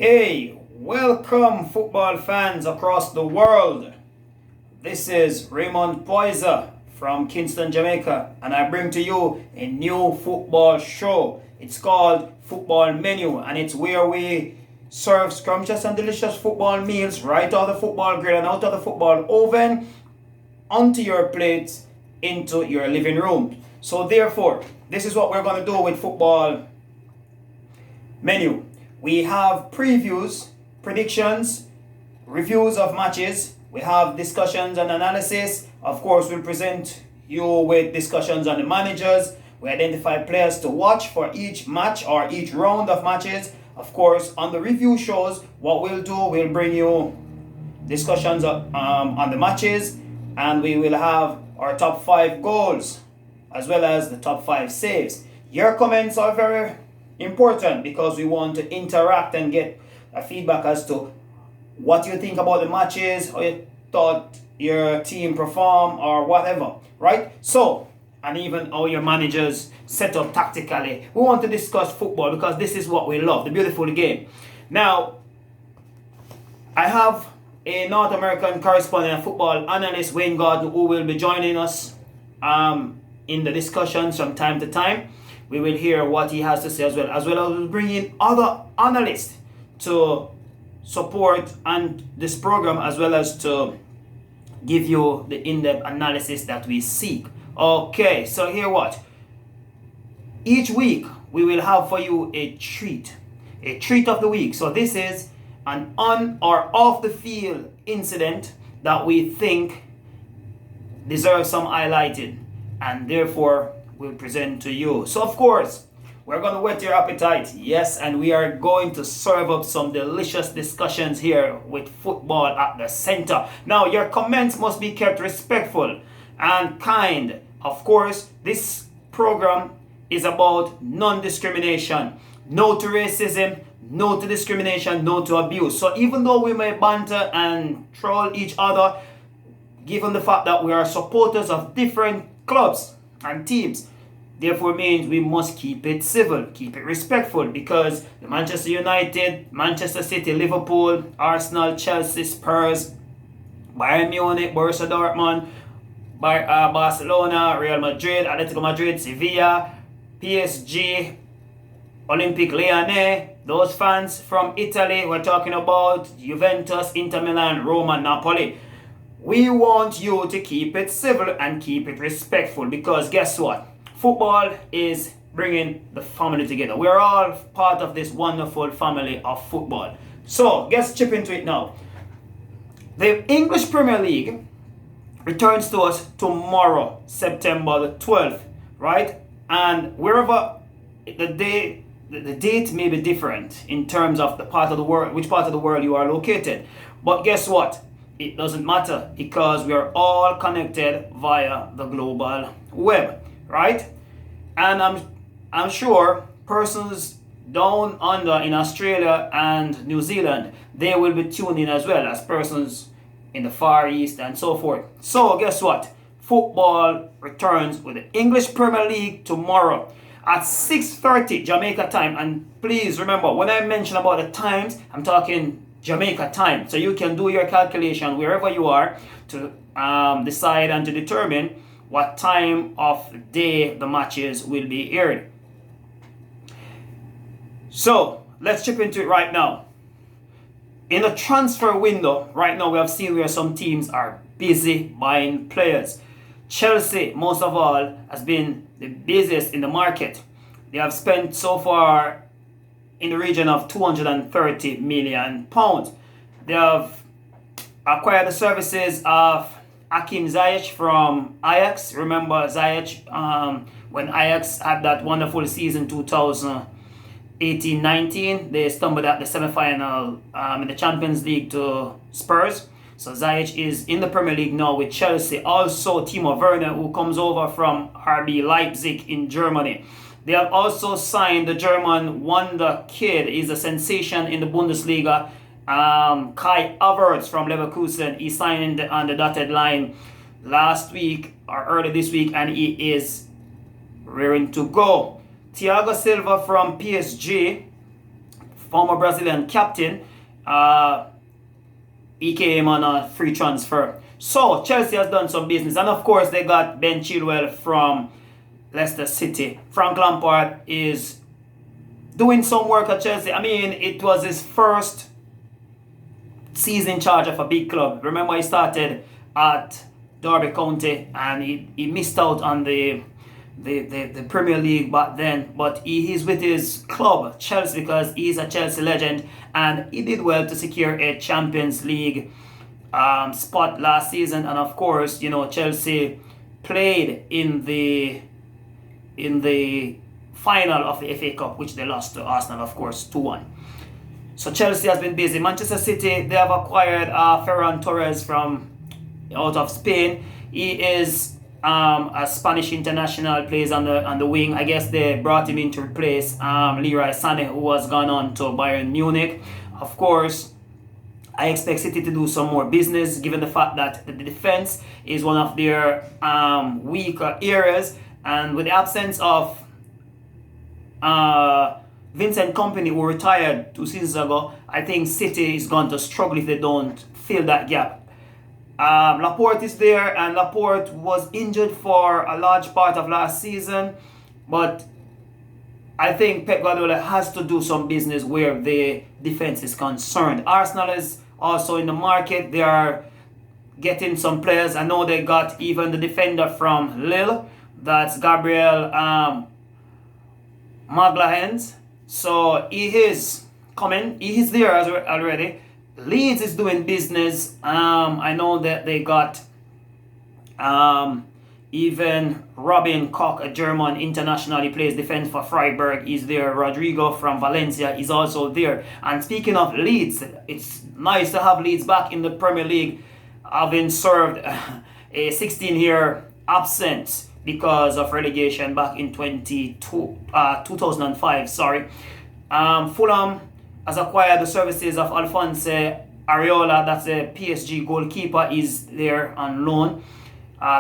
Hey, welcome football fans across the world. This is Raymond Poiser from Kingston, Jamaica, and I bring to you a new football show. It's called Football Menu, and it's where we serve scrumptious and delicious football meals right out of the football grill and out of the football oven onto your plates into your living room. So therefore, this is what we're going to do with Football Menu. We have previews, predictions, reviews of matches. We have discussions and analysis. Of course, we'll present you with discussions on the managers. We identify players to watch for each match or each round of matches. Of course, on the review shows, what we'll do, we'll bring you discussions on the matches, and we will have our top 5 goals as well as the top 5 saves. Your comments are very important because we want to interact and get a feedback as to what you think about the matches, how you thought your team perform or whatever, right? So, and even how your managers set up tactically. We want to discuss football because this is what we love, the beautiful game. Now, I have a North American correspondent and football analyst, Wayne Gordon, who will be joining us in the discussions from time to time. We will hear what he has to say as well as bringing other analysts to support and this program, as well as to give you the in-depth analysis that we seek. Okay, so here what? Each week we will have for you a treat of the week. So this is an on or off the field incident that we think deserves some highlighting, and therefore will present to you. So of course, we're going to whet your appetite. Yes, and we are going to serve up some delicious discussions here with football at the center. Now, your comments must be kept respectful and kind. Of course, this program is about non-discrimination. No to racism, no to discrimination, no to abuse. So even though we may banter and troll each other, given the fact that we are supporters of different clubs and teams, therefore means we must keep it civil, keep it respectful, because the Manchester United, Manchester City, Liverpool, Arsenal, Chelsea, Spurs, Bayern Munich, Borussia Dortmund, Barcelona, Real Madrid, Atletico Madrid, Sevilla, PSG, Olympique Lyonnais, those fans from Italy, we're talking about Juventus, Inter Milan, Roma, Napoli. We want you to keep it civil and keep it respectful, because guess what? Football is bringing the family together. We're all part of this wonderful family of football. So let's chip into it now. The English Premier League returns to us tomorrow, September the 12th, right? And wherever the date may be different in terms of the part of the world, which part of the world you are located. But guess what? It doesn't matter, because we are all connected via the global web, right? And I'm sure persons down under in Australia and New Zealand, they will be tuned in as well as persons in the Far East and so forth. So guess what? Football returns with the English Premier League tomorrow at 6:30 Jamaica time. And please remember, when I mention about the times, I'm talking Jamaica time. So you can do your calculation wherever you are to decide and to determine what time of day the matches will be aired. So let's chip into it right now. In the transfer window, right now we have seen where some teams are busy buying players. Chelsea, most of all, has been the busiest in the market. They have spent so far in the region of £230 million. They have acquired the services of Hakim Ziyech from Ajax. Remember Ziyech, when Ajax had that wonderful season 2018-19, they stumbled at the semi-final in the Champions League to Spurs. So Ziyech is in the Premier League now with Chelsea. Also Timo Werner, who comes over from RB Leipzig in Germany. They have also signed the German wonder kid. He's a sensation in the Bundesliga. Kai Havertz from Leverkusen. He signed on the dotted line last week or early this week, and he is rearing to go. Thiago Silva from PSG former Brazilian captain. He came on a free transfer. So Chelsea has done some business, and of course they got Ben Chilwell from Leicester City. Frank Lampard is doing some work at Chelsea. I mean, it was his first season in charge of a big club. Remember, he started at Derby County and he missed out on the Premier League back then, but he is with his club Chelsea because he's a Chelsea legend, and he did well to secure a Champions League spot last season. And of course, Chelsea played in the final of the FA Cup, which they lost to Arsenal, of course, 2-1. So Chelsea has been busy. Manchester City, they have acquired Ferran Torres from out of Spain. He is a Spanish international, plays on the wing. I guess they brought him in to replace Leroy Sané, who has gone on to Bayern Munich. Of course, I expect City to do some more business, given the fact that the defense is one of their weaker areas, and with the absence of Vincent Kompany, who retired 2 seasons ago, I think City is going to struggle if they don't fill that gap. Laporte is there, and Laporte was injured for a large part of last season, but I think Pep Guardiola has to do some business where the defense is concerned. Arsenal is also in the market. They are getting some players. I know they got even the defender from Lille, that's Gabriel Magalhaes. So he is coming. He is there already. Leeds is doing business. I know that they got even Robin Koch, a German international. He plays defense for Freiburg. He's there. Rodrigo from Valencia is also there. And speaking of Leeds, it's nice to have Leeds back in the Premier League, having served a 16-year absence because of relegation back in 2005. Fulham has acquired the services of Alphonse Areola, that's a PSG goalkeeper, is there on loan.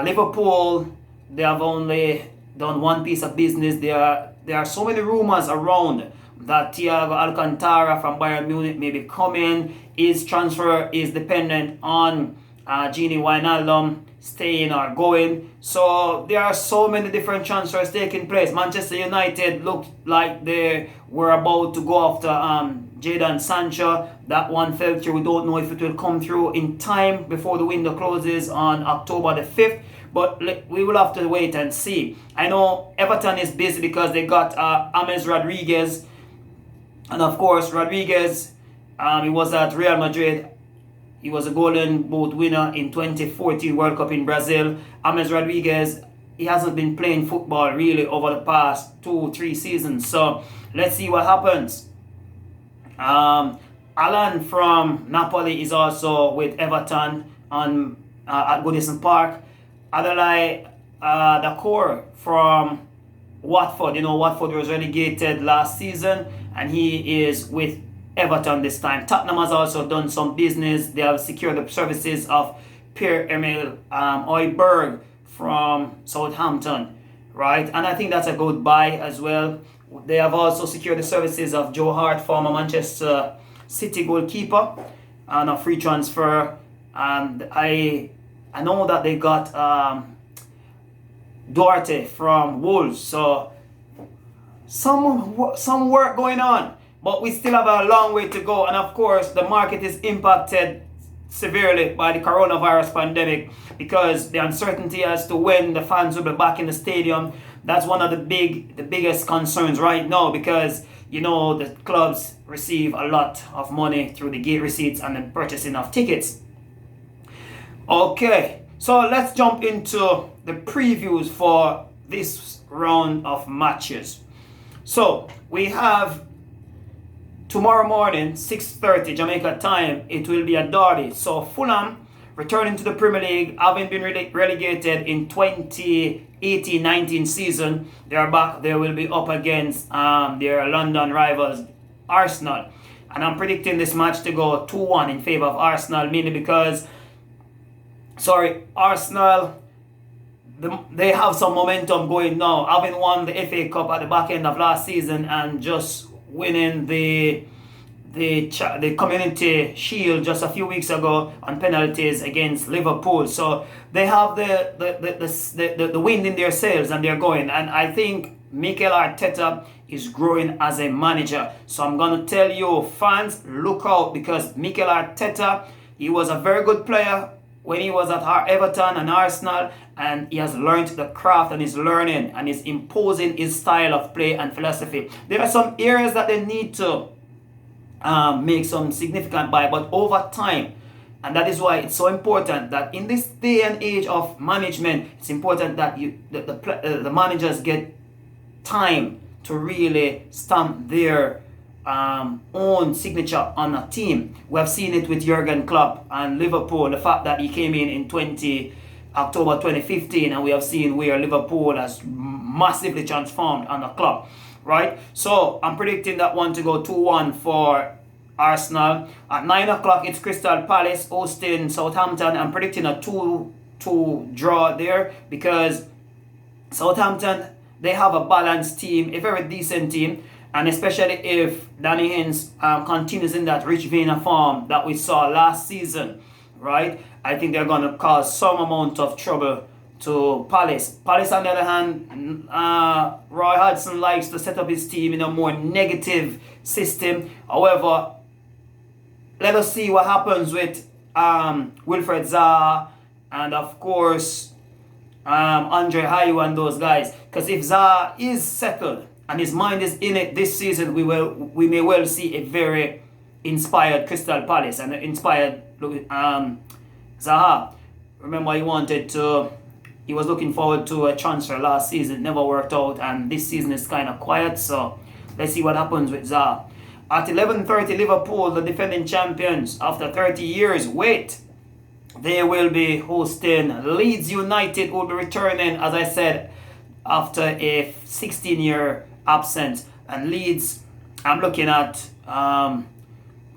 Liverpool, they have only done one piece of business. There are so many rumors around that Thiago Alcantara from Bayern Munich may be coming. His transfer is dependent on Gini Wijnaldum staying or going. So there are so many different transfers taking place. Manchester United looked like they were about to go after Jadon Sancho. That one fell through. We don't know if it will come through in time before the window closes on October the 5th. But we will have to wait and see. I know Everton is busy because they got James Rodriguez. And of course, Rodriguez, he was at Real Madrid. He was a Golden Boot winner in 2014 World Cup in Brazil. James Rodriguez, he hasn't been playing football really over the past 2-3 seasons. So let's see what happens. Alan from Napoli is also with Everton at Goodison Park. Adelaide Dacour from Watford. Watford was relegated last season, and he is with Everton this time. Tottenham has also done some business. They have secured the services of Pierre-Emile Højbjerg from Southampton, right? And I think that's a good buy as well. They have also secured the services of Joe Hart, former Manchester City goalkeeper, on a free transfer. And I know that they got Duarte from Wolves. So some work going on. But we still have a long way to go. And of course, the market is impacted severely by the coronavirus pandemic because the uncertainty as to when the fans will be back in the stadium, that's one of the biggest concerns right now, because the clubs receive a lot of money through the gate receipts and the purchasing of tickets. Okay, so let's jump into the previews for this round of matches. So we have tomorrow morning, 6:30 Jamaica time, it will be a derby. So Fulham, returning to the Premier League, having been relegated in 2018-19 season, they are back. They will be up against their London rivals, Arsenal. And I'm predicting this match to go 2-1 in favor of Arsenal, mainly because, Arsenal, they have some momentum going now, having won the FA Cup at the back end of last season and just winning the the Community Shield just a few weeks ago on penalties against Liverpool. So they have the wind in their sails and they're going. And I think Mikel Arteta is growing as a manager. So I'm going to tell you, fans, look out, because Mikel Arteta, he was a very good player when he was at Everton and Arsenal, and he has learned the craft and is learning and is imposing his style of play and philosophy. There are some areas that they need to make some significant buy, but over time, and that is why it's so important that in this day and age of management, it's important that the managers get time to really stamp their own signature on a team. We have seen it with Jurgen Klopp and Liverpool, the fact that he came in October 2015, and we have seen where Liverpool has massively transformed under Klopp, right? So I'm predicting that one to go 2-1 for Arsenal. At 9 o'clock, it's Crystal Palace hosting Southampton. I'm predicting a 2-2 draw there, because Southampton, they have a balanced team, a very decent team. And especially if Danny Hines continues in that rich vein of form that we saw last season, right? I think they're going to cause some amount of trouble to Palace. Palace, on the other hand, Roy Hodgson likes to set up his team in a more negative system. However, let us see what happens with Wilfred Zaha and, of course, Andre Ayew and those guys. Because if Zaha is settled and his mind is in it this season, we may well see a very inspired Crystal Palace and an inspired Zaha. Remember, he was looking forward to a transfer last season. It never worked out, and this season is kind of quiet. So let's see what happens with Zaha. At 11:30, Liverpool, the defending champions after 30 years wait, they will be hosting Leeds United, who will be returning, as I said, after a 16-year absence. And Leeds, I'm looking at a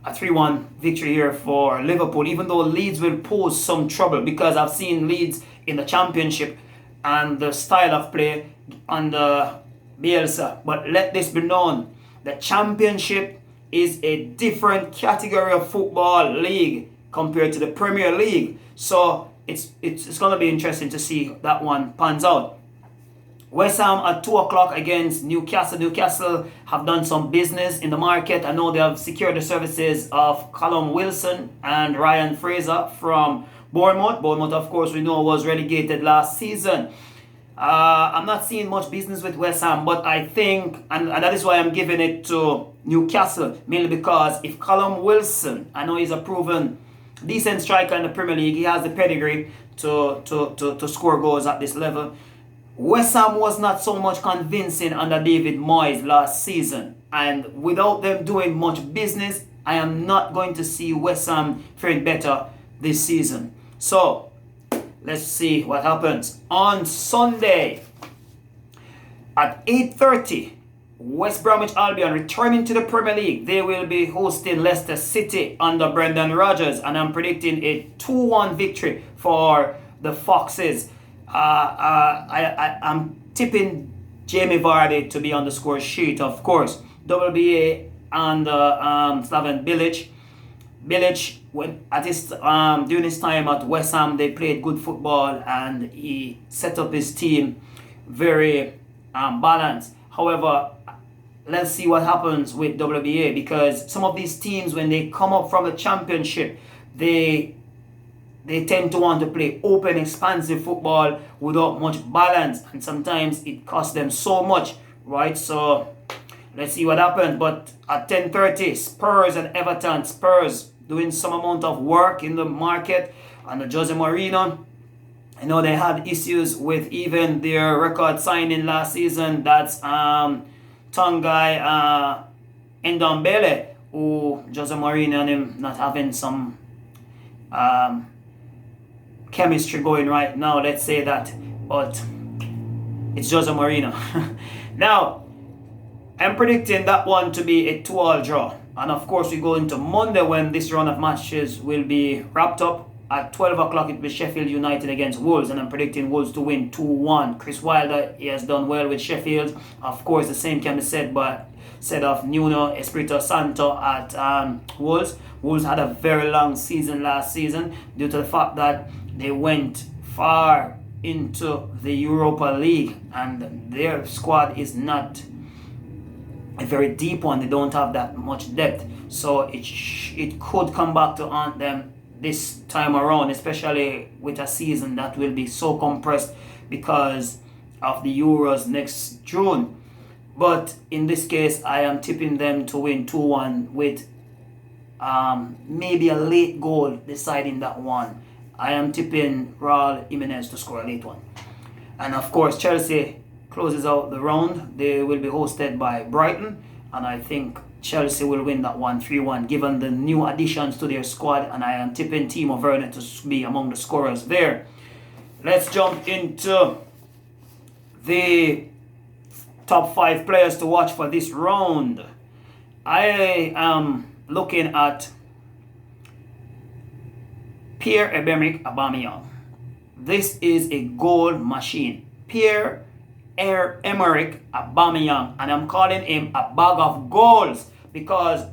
3-1 victory here for Liverpool, even though Leeds will pose some trouble, because I've seen Leeds in the Championship and the style of play under Bielsa. But let this be known, the Championship is a different category of football league compared to the Premier League. So it's going to be interesting to see that one pans out. West Ham at 2 o'clock against Newcastle. Newcastle have done some business in the market. I know they have secured the services of Callum Wilson and Ryan Fraser from Bournemouth. Bournemouth, of course, we know was relegated last season. I'm not seeing much business with West Ham, but I think, and that is why I'm giving it to Newcastle, mainly because if Callum Wilson, I know he's a proven decent striker in the Premier League, he has the pedigree to score goals at this level. West Ham was not so much convincing under David Moyes last season, and without them doing much business, I am not going to see West Ham faring better this season. So let's see what happens. On Sunday at 8:30, West Bromwich Albion returning to the Premier League. They will be hosting Leicester City under Brendan Rodgers, and I'm predicting a 2-1 victory for the Foxes. I'm tipping Jamie Vardy to be on the score sheet, of course. WBA and Slaven Bilic. Bilic, during his time at West Ham, they played good football and he set up his team very balanced. However, let's see what happens with WBA, because some of these teams, when they come up from the Championship, they tend to want to play open, expansive football without much balance, and sometimes it costs them so much, right? So let's see what happens. But at 10:30, Spurs and Everton. Spurs doing some amount of work in the market under Jose Mourinho. I know they had issues with even their record signing last season. That's Tongai Ndombele, who Jose Mourinho and him not having some chemistry going right now, let's say that. But it's Jose Mourinho. Now, I'm predicting that one to be a 2-2 draw. And of course, we go into Monday when this round of matches will be wrapped up. At 12 o'clock, it will be Sheffield United against Wolves, and I'm predicting Wolves to win 2-1. Chris Wilder, he has done well with Sheffield. Of course, the same can be said said of Nuno Espirito Santo at Wolves. Wolves had a very long season last season due to the fact that they went far into the Europa League and their squad is not a very deep one. They don't have that much depth, so it could come back to haunt them this time around, especially with a season that will be so compressed because of the Euros next June. But in this case, I am tipping them to win 2-1 with maybe a late goal deciding that one. I am tipping Raul Jimenez to score a late one. And of course, Chelsea closes out the round. They will be hosted by Brighton, and I think Chelsea will win that one 3-1 given the new additions to their squad, and I am tipping Timo Werner to be among the scorers there. Let's jump into the top 5 players to watch for this round. I am looking at Pierre-Emerick Aubameyang. This is a goal machine. Pierre-Emerick Aubameyang, and I'm calling him a bag of goals because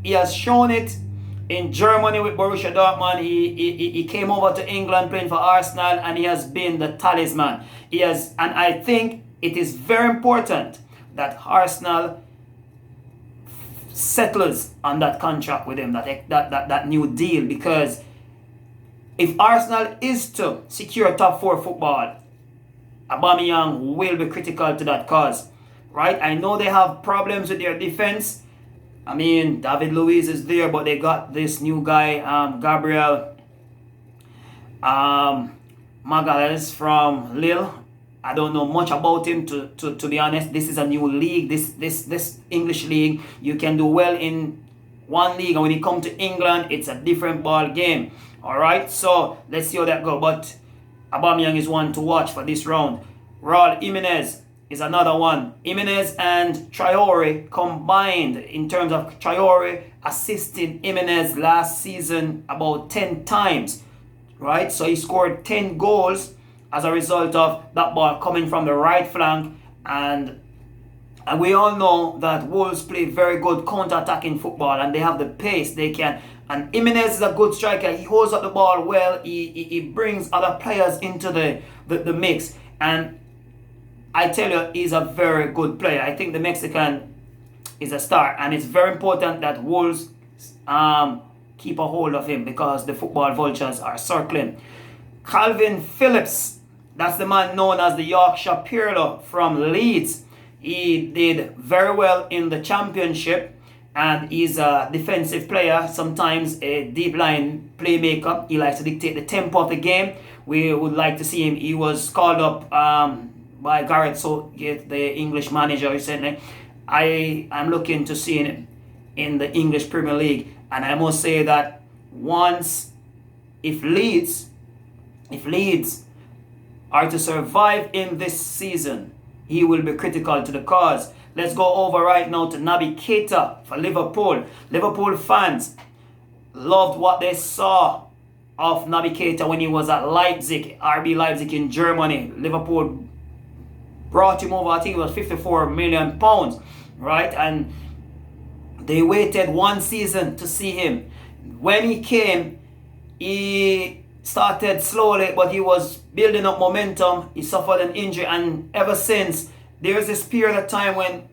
he has shown it in Germany with Borussia Dortmund. He came over to England playing for Arsenal, and he has been the talisman. And I think it is very important that Arsenal settles on that contract with him, that new deal, because if Arsenal is to secure top 4 football, Aubameyang will be critical to that cause, right? I know they have problems with their defense. I mean, David Luiz is there, but they got this new guy, Gabriel Magalhaes from Lille. I don't know much about him, to be honest. This is a new league. This English league, you can do well in one league, and when you come to England, it's a different ball game. All right, so let's see how that goes. But Aubameyang is one to watch for this round. Raul Jimenez is another one. Jimenez and Traore combined, in terms of Traore assisting Jimenez last season about 10 times, right? So he scored 10 goals as a result of that ball coming from the right flank. And we all know that Wolves play very good counter-attacking football, and they have the pace. They can. And Jimenez is a good striker. He holds up the ball well. He brings other players into the mix. And I tell you, he's a very good player. I think the Mexican is a star. And it's very important that Wolves keep a hold of him because the football vultures are circling. Calvin Phillips, that's the man known as the Yorkshire Pirlo from Leeds. He did very well in the Championship, and he's a defensive player, sometimes a deep line playmaker. He likes to dictate the tempo of the game. We would like to see him. He was called up by Gareth Southgate, the English manager, recently. I'm looking to see him in the English Premier League, and I must say that if Leeds are to survive in this season, he will be critical to the cause. Let's go over right now to Naby Keita for Liverpool. Liverpool fans loved what they saw of Naby Keita when he was at Leipzig, RB Leipzig in Germany. Liverpool brought him over, I think it was £54 million, right? And they waited one season to see him. When he came, he started slowly, but he was building up momentum. He suffered an injury, and ever since, there's this period of time when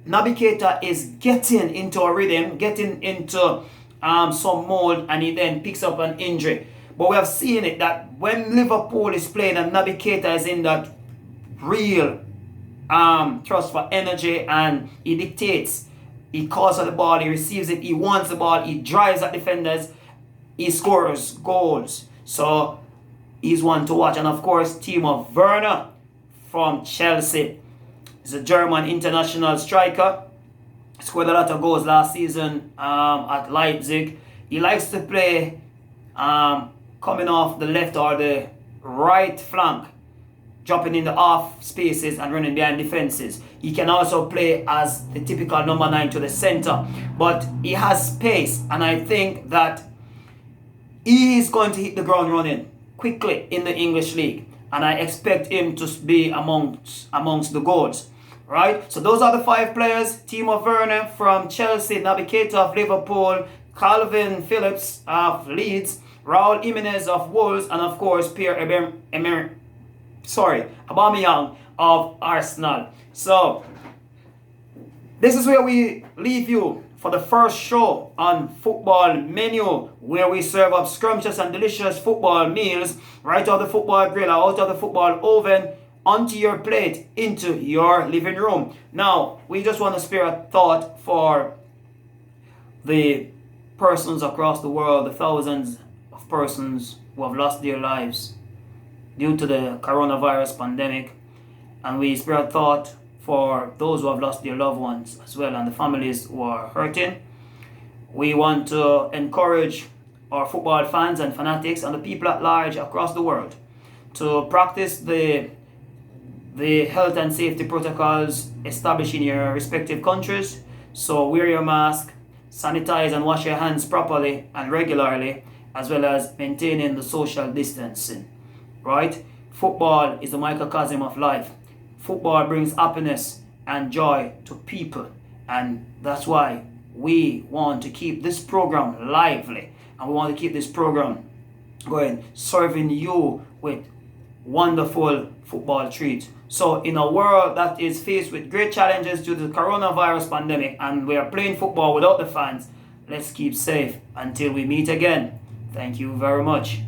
Naby Keita is getting into a rhythm, getting into some mold, and he then picks up an injury. But we have seen it that when Liverpool is playing and Naby Keita is in that real thrust for energy, and he dictates, he calls at the ball, he receives it, he wants the ball, he drives at defenders, he scores goals. So he's one to watch. And of course, Timo Werner from Chelsea. He's a German international striker. Scored a lot of goals last season at Leipzig. He likes to play coming off the left or the right flank, dropping in the off spaces and running behind defenses. He can also play as the typical number 9 to the center. But he has pace, and I think that he is going to hit the ground running quickly in the English league. And I expect him to be amongst the goals. right? So those are the 5 players. Timo Werner from Chelsea, Naby Keita of Liverpool, Calvin Phillips of Leeds, Raul Jimenez of Wolves, and of course Aubameyang of Arsenal. So this is where we leave you for the first show on Football Menu, where we serve up scrumptious and delicious football meals right out of the football grill or out of the football oven onto your plate into your living room. Now, we just want to spare a thought for the persons across the world, the thousands of persons who have lost their lives due to the coronavirus pandemic. And we spare a thought for those who have lost their loved ones as well, and the families who are hurting. We want to encourage our football fans and fanatics and the people at large across the world to practice the health and safety protocols established in your respective countries. So wear your mask, sanitize and wash your hands properly and regularly, as well as maintaining the social distancing, right? Football is a microcosm of life. Football brings happiness and joy to people, and that's why we want to keep this program lively, and we want to keep this program going, serving you with wonderful football treats. So in a world that is faced with great challenges due to the coronavirus pandemic, and we are playing football without the fans, let's keep safe until we meet again. Thank you very much.